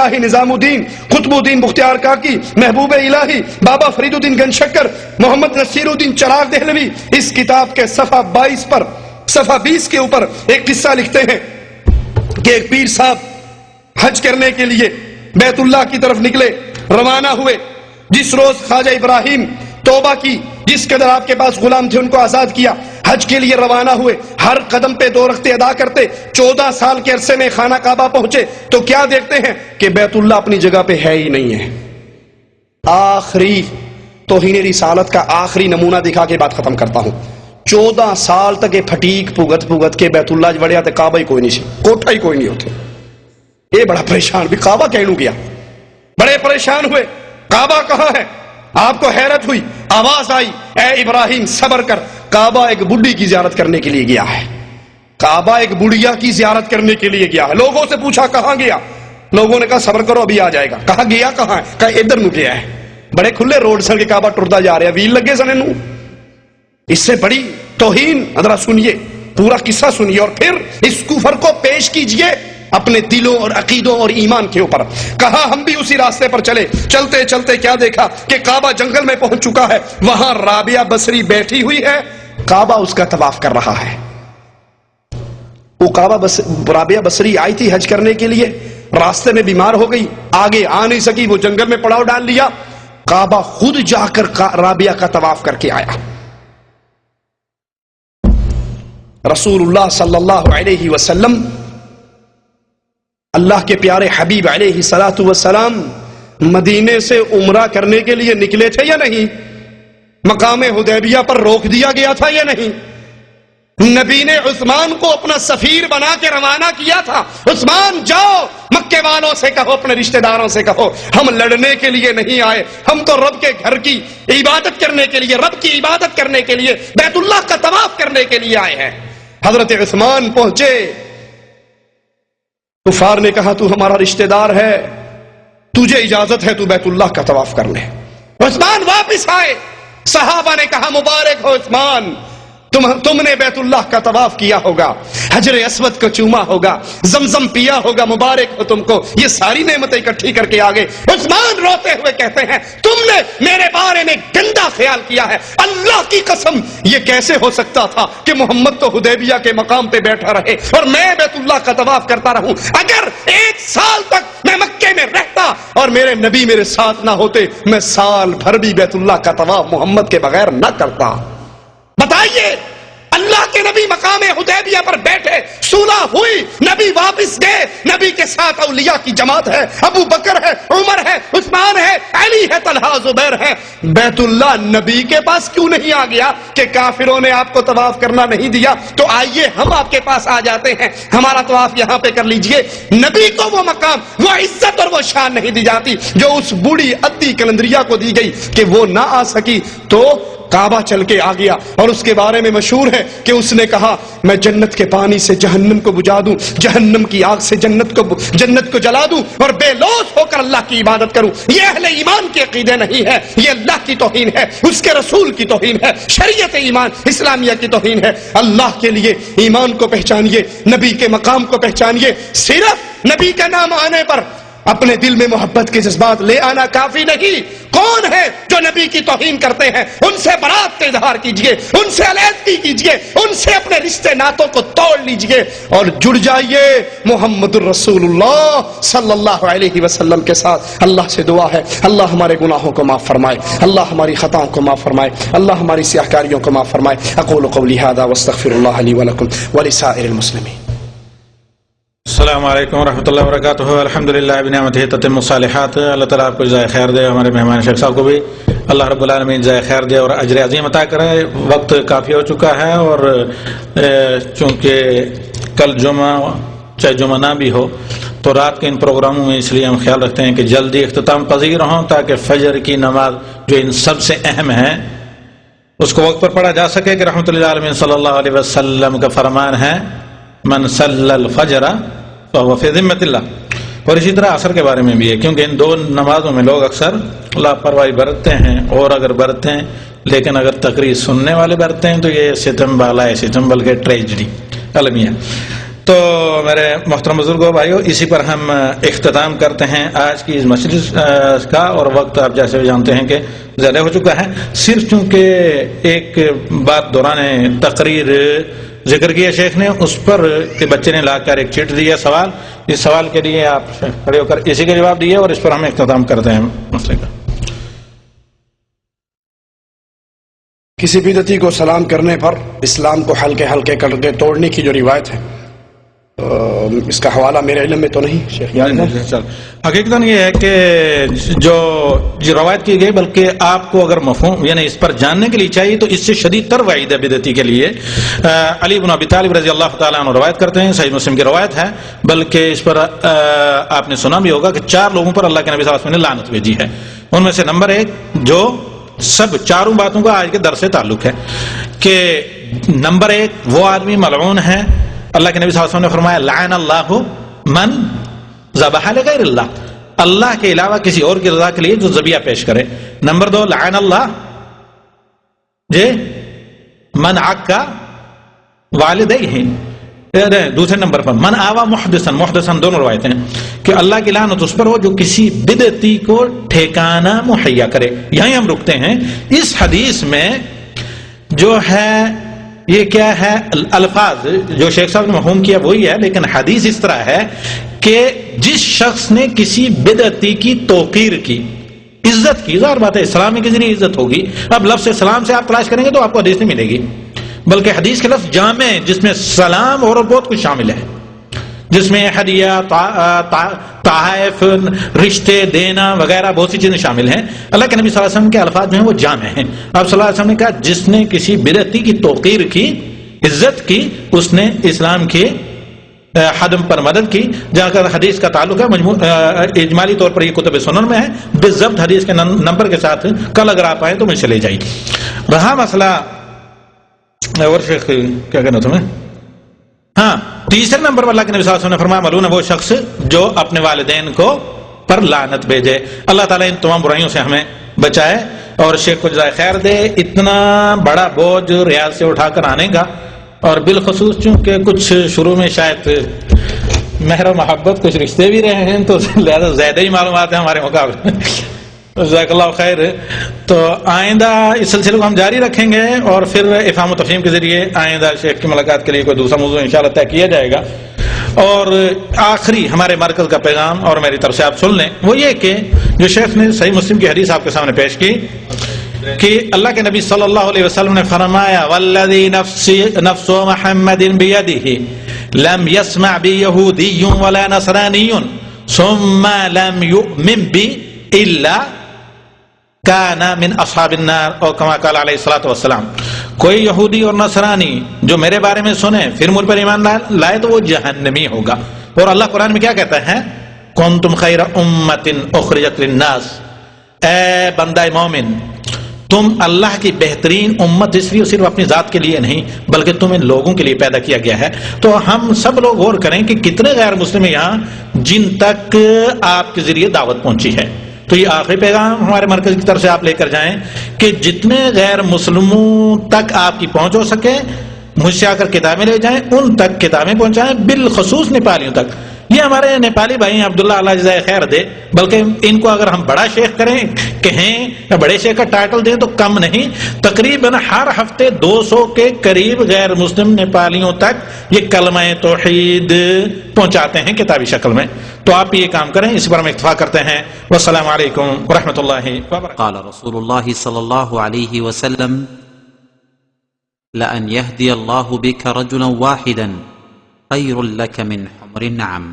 شاہ نظام الدین قطب الدین بختیار کاکی محبوب الہی بابا فرید الدین گنج شکر محمد نصیر الدین چراغ دہلوی اس کتاب کے صفحہ 22 پر صفحہ 20 کے اوپر ایک قصہ لکھتے ہیں کہ ایک پیر صاحب حج کرنے کے لیے بیت اللہ کی طرف نکلے، روانہ ہوئے۔ جس روز خواجہ ابراہیم توبہ کی، جس قدر آپ کے پاس غلام تھے ان کو آزاد کیا، حج کے لیے روانہ ہوئے، ہر قدم پہ 2 رکعتیں ادا کرتے، 14 سال کے عرصے میں خانہ کعبہ پہنچے تو کیا دیکھتے ہیں کہ بیت اللہ اپنی جگہ پہ ہے ہی نہیں ہے۔ آخری توہین رسالت کا آخری نمونہ دکھا کے بات ختم کرتا ہوں۔ 14 سال تک یہ پھٹیک پھگت کے بیت اللہ بڑھیا تھے، کعبہ ہی کوئی نہیں سی، کوٹھا ہی کوئی نہیں ہوتے۔ یہ بڑا پریشان بھی کعبہ کہنوں گیا، بڑے پریشان ہوئے، کعبہ کہاں ہے؟ آپ کو حیرت ہوئی، آواز آئی، اے ابراہیم صبر کر، کعبہ ایک بڈھی کی زیارت کرنے کے لیے گیا ہے، کعبہ ایک بڑھیا کی زیارت کرنے کے لیے گیا ہے۔ لوگوں سے پوچھا کہاں گیا؟ لوگوں نے کہا صبر کرو ابھی آ جائے گا۔ کہا گیا کہاں ہے؟ کہا ادھر نو گیا ہے۔ بڑے کھلے روڈ سر کے کعبہ ٹرتا جا رہا ہے، ویل لگے سنے نو۔ اس سے بڑی توہین ذرا سنیے، پورا قصہ سنیے اور پھر اس کفر کو پیش کیجئے اپنے دلوں اور عقیدوں اور ایمان کے اوپر۔ کہا ہم بھی اسی راستے پر چلے، چلتے چلتے کیا دیکھا کہ کعبہ جنگل میں پہنچ چکا ہے، وہاں رابعہ بصری بیٹھی ہوئی ہے، کعبہ اس کا طواف کر رہا ہے۔ وہ رابعہ بصری آئی تھی حج کرنے کے لیے، راستے میں بیمار ہو گئی، آگے آ نہیں سکی، وہ جنگل میں پڑاؤ ڈال لیا، کعبہ خود جا کر رابعہ کا طواف کر کے آیا۔ رسول اللہ صلی اللہ علیہ وسلم اللہ کے پیارے حبیب علیہ الصلوۃ والسلام مدینے سے عمرہ کرنے کے لیے نکلے تھے یا نہیں؟ مقام حدیبیہ پر روک دیا گیا تھا یا نہیں؟ نبی نے عثمان کو اپنا سفیر بنا کے روانہ کیا تھا، عثمان جاؤ مکے والوں سے کہو، اپنے رشتہ داروں سے کہو ہم لڑنے کے لیے نہیں آئے، ہم تو رب کے گھر کی عبادت کرنے کے لیے، رب کی عبادت کرنے کے لیے، بیت اللہ کا طواف کرنے کے لیے آئے ہیں۔ حضرت عثمان پہنچے، کفار نے کہا تو ہمارا رشتہ دار ہے، تجھے اجازت ہے تو بیت اللہ کا طواف کر لے۔ عثمان واپس آئے، صحابہ نے کہا مبارک ہو عثمان، تم نے بیت اللہ کا طواف کیا ہوگا، حجر اسود کو چوما ہوگا، زمزم پیا ہوگا، مبارک ہو تم کو، یہ ساری نعمتیں اکٹھی کر کے آگے۔ عثمان روتے ہوئے کہتے ہیں تم نے میرے بارے میں گندا خیال کیا ہے، اللہ کی قسم یہ کیسے ہو سکتا تھا کہ محمد تو حدیبیہ کے مقام پہ بیٹھا رہے اور میں بیت اللہ کا طواف کرتا رہوں؟ اگر 1 سال تک میں مکے میں رہتا اور میرے نبی میرے ساتھ نہ ہوتے، میں سال بھر بھی بیت اللہ کا طواف محمد کے بغیر نہ کرتا۔ بتائیے، اللہ کے نبی مقام حدیبیہ پر بیٹھے، صلح ہوئی، نبی واپس گئے، نبی کے ساتھ اولیاء کی جماعت ہے، ابو بکر ہے، عمر ہے، عثمان ہے، علی ہے، طلحہ زبیر ہے، بیت اللہ نبی کے پاس کیوں نہیں آ گیا کہ کافروں نے آپ کو طواف کرنا نہیں دیا تو آئیے ہم آپ کے پاس آ جاتے ہیں، ہمارا طواف یہاں پہ کر لیجئے۔ نبی کو وہ مقام، وہ عزت اور وہ شان نہیں دی جاتی جو اس بوڑھی عدی کلندریہ کو دی گئی کہ وہ نہ آ سکی تو کعبہ چل کے آ گیا۔ اور اس کے بارے میں مشہور ہے کہ اس نے کہا میں جنت کے پانی سے جہنم کو بجھا دوں، جہنم کی آگ سے جنت کو جلا دوں اور بے لوث ہو کر اللہ کی عبادت کروں۔ یہ اہل ایمان کے عقیدے نہیں ہے، یہ اللہ کی توہین ہے، اس کے رسول کی توہین ہے، شریعت ایمان اسلامیہ کی توہین ہے۔ اللہ کے لیے ایمان کو پہچانیے، نبی کے مقام کو پہچانیے۔ صرف نبی کا نام آنے پر اپنے دل میں محبت کے جذبات لے آنا کافی نہیں۔ کون ہے جو نبی کی توہین کرتے ہیں؟ ان سے برات کا اظہار کیجئے، ان سے علیحدگی کیجئے، ان سے اپنے رشتے ناتوں کو توڑ لیجئے اور جڑ جائیے محمد الرسول اللہ صلی اللہ علیہ وسلم کے ساتھ۔ اللہ سے دعا ہے اللہ ہمارے گناہوں کو معاف فرمائے، اللہ ہماری خطاؤں کو معاف فرمائے، اللہ ہماری سیاہکاریوں کو معاف فرمائے۔ اقول قولی ھذا واستغفر اللہ لی ولکم ولسائر المسلمین۔ السلام علیکم ورحمۃ اللہ وبرکاتہ۔ الحمدللہ بنعمتہ تتم الصالحات۔ اللہ تعالیٰ آپ کو جزائے خیر دے، ہمارے مہمان شیخ صاحب کو بھی اللہ رب العالمین جزائے خیر دے اور اجر عظیم عطا کرے۔ وقت کافی ہو چکا ہے اور چونکہ کل جمعہ چاہے جمعہ نہ بھی ہو تو رات کے ان پروگراموں میں اس لیے ہم خیال رکھتے ہیں کہ جلدی اختتام پذیر ہوں تاکہ فجر کی نماز جو ان سب سے اہم ہے اس کو وقت پر پڑھا جا سکے کہ رحمۃ اللہ علیہ صلی اللہ علیہ وسلم کا فرمان ہے من صلی الفجر فهو فی ذمۃ اللہ۔ اور اسی طرح عصر کے بارے میں بھی ہے، کیونکہ ان دو نمازوں میں لوگ اکثر لاپرواہی برتتے ہیں، اور اگر برتتے ہیں لیکن اگر تقریر سننے والے برتتے ہیں تو یہ ستم بالا ہے، ستم بلکہ ٹریجڈی المیہ۔ تو میرے محترم بزرگوں بھائیوں، اسی پر ہم اختتام کرتے ہیں آج کی اس مجلس کا، اور وقت آپ جیسے بھی جانتے ہیں کہ زیادہ ہو چکا ہے۔ صرف چونکہ ایک بات دوران تقریر ذکر کیا شیخ نے، اس پر کہ بچے نے لا کر ایک چٹ دیا سوال، اس سوال کے لیے آپ کھڑے ہو کر اسی کا جواب دیے، اور اس پر ہم اختتام کرتے ہیں مسئلے کا۔ کسی بدعتی کو سلام کرنے پر اسلام کو ہلکے ہلکے کر کے توڑنے کی جو روایت ہے، اس کا حوالہ میرے علم میں تو نہیں شیخ۔ حقیقتاً یہ ہے کہ جو روایت کی گئی، بلکہ آپ کو اگر مفہوم یعنی اس پر جاننے کے لیے چاہیے تو اس سے شدید تر وعید ہے بدعتی کے لیے۔ علی بن ابی طالب رضی اللہ تعالیٰ عنہ روایت کرتے ہیں، صحیح مسلم کی روایت ہے، بلکہ اس پر آپ نے سنا بھی ہوگا کہ 4 لوگوں پر اللہ کے نبی صلی اللہ علیہ وسلم نے لعنت بھیجی ہے۔ ان میں سے نمبر 1 جو سب چاروں باتوں کا آج کے درس سے تعلق ہے، کہ نمبر 1 وہ آدمی ملعون ہے، اللہ کے نبی صلی اللہ علیہ وسلم نے فرمایا لعن اللہ من ذبح لغیر اللہ، اللہ کے علاوہ کسی اور کی رضا کے لیے جو ذبیحہ پیش کرے۔ نمبر 2 لعن اللہ من عکا والدیہ، دوسرے نمبر پر من آوا محدثن، محدثن دونوں روایتیں ہیں کہ اللہ کی لعنت اس پر ہو جو کسی بدعتی کو ٹھکانہ مہیا کرے۔ یہیں ہم رکتے ہیں۔ اس حدیث میں جو ہے یہ کیا ہے، الفاظ جو شیخ صاحب نے مفہوم کیا وہی ہے، لیکن حدیث اس طرح ہے کہ جس شخص نے کسی بدعتی کی توقیر کی، عزت کی، ظاہر بات ہے اسلام کے ذریعے عزت ہوگی۔ اب لفظ سلام سے آپ تلاش کریں گے تو آپ کو حدیث نہیں ملے گی، بلکہ حدیث کے لفظ جامع ہے جس میں سلام اور بہت کچھ شامل ہے، جس میں ہدیہ، تحائف، رشتے دینا وغیرہ بہت سی چیزیں شامل ہیں۔ اللہ کے نبی صلی اللہ علیہ وسلم کے الفاظ جو ہیں وہ جامع ہیں۔ آپ صلی اللہ علیہ وسلم نے کہا جس نے کسی بدعتی کی توقیر کی، عزت کی، اس نے اسلام کی حدم پر مدد کی۔ جہاں کا حدیث کا تعلق ہے اجمالی طور پر یہ کتب سنن میں ہے، بالضبط حدیث کے نمبر کے ساتھ کل اگر آپ آئیں تو مجھ سے لے جائیے۔ رہا مسئلہ اور شیخ کیا کہنا تمہیں؟ ہاں، تیسرے نمبر پر اللہ کے نبی صلی اللہ علیہ وسلم نے فرمایا ملعون ہے وہ شخص جو اپنے والدین کو پر لعنت بھیجے۔ اللہ تعالیٰ ان تمام برائیوں سے ہمیں بچائے اور شیخ کو جزائے خیر دے۔ اتنا بڑا بوجھ ریاض سے اٹھا کر آنے کا، اور بالخصوص چونکہ کچھ شروع میں شاید مہر و محبت کچھ رشتے بھی رہے ہیں تو لہذا زیادہ ہی معلومات ہیں ہمارے مقابلے میں۔ جزاک اللہ خیر۔ تو آئندہ اس سلسلے کو ہم جاری رکھیں گے، اور پھر افہام و تفہیم کے ذریعے آئندہ شیخ کی ملاقات کے لیے کوئی دوسرا موضوع انشاءاللہ طے کیا جائے گا۔ اور آخری ہمارے مرکز کا پیغام اور میری طرف سے آپ سن لیں، وہ یہ کہ جو شیخ نے صحیح مسلم کی حدیث آپ کے سامنے پیش کی کہ اللہ کے نبی صلی اللہ علیہ وسلم نے فرمایا والذی نفس محمد بیدہ لم یسمع بی یہودی ولا نصرانی ثم لم یؤمن بی الا کان من اصحاب النار، اور کما قال علیہ الصلوۃ والسلام، کوئی یہودی اور نصرانی جو میرے بارے میں سنے پھر مجھ پر ایمان لائے تو وہ جہنمی ہوگا۔ اور اللہ قرآن میں کیا کہتا ہے؟ کنتم خیر امۃ اخرجت للناس، اے بندہ مومن تم اللہ کی بہترین امت اس لیے صرف اپنی ذات کے لیے نہیں بلکہ تم ان لوگوں کے لیے پیدا کیا گیا ہے۔ تو ہم سب لوگ غور کریں کہ کتنے غیر مسلم یہاں جن تک آپ کے ذریعے دعوت پہنچی ہے۔ تو یہ آخری پیغام ہمارے مرکز کی طرف سے آپ لے کر جائیں کہ جتنے غیر مسلموں تک آپ کی پہنچ ہو سکے مجھ سے آ کر کتابیں لے جائیں، ان تک کتابیں پہنچائیں، بالخصوص نیپالیوں تک۔ یہ ہمارے نیپالی بھائی ہیں، عبداللہ اللہ جزائے خیر دے، بلکہ ان کو اگر ہم بڑا شیخ کریں کہیں یا بڑے شیخ کا ٹائٹل دیں تو کم نہیں، تقریباً ہر ہفتے 200 کے قریب غیر مسلم نیپالیوں تک یہ کلمہ توحید پہنچاتے ہیں کتابی شکل میں۔ تو آپ یہ کام کریں، اس پر ہم اکتفا کرتے ہیں۔ والسلام علیکم ورحمۃ اللہ وبرکاتہ۔ قال رسول اللہ صلی اللہ علیہ وسلم لأن يهدي الله بك رجلا واحدا خير لك من حمر النعم۔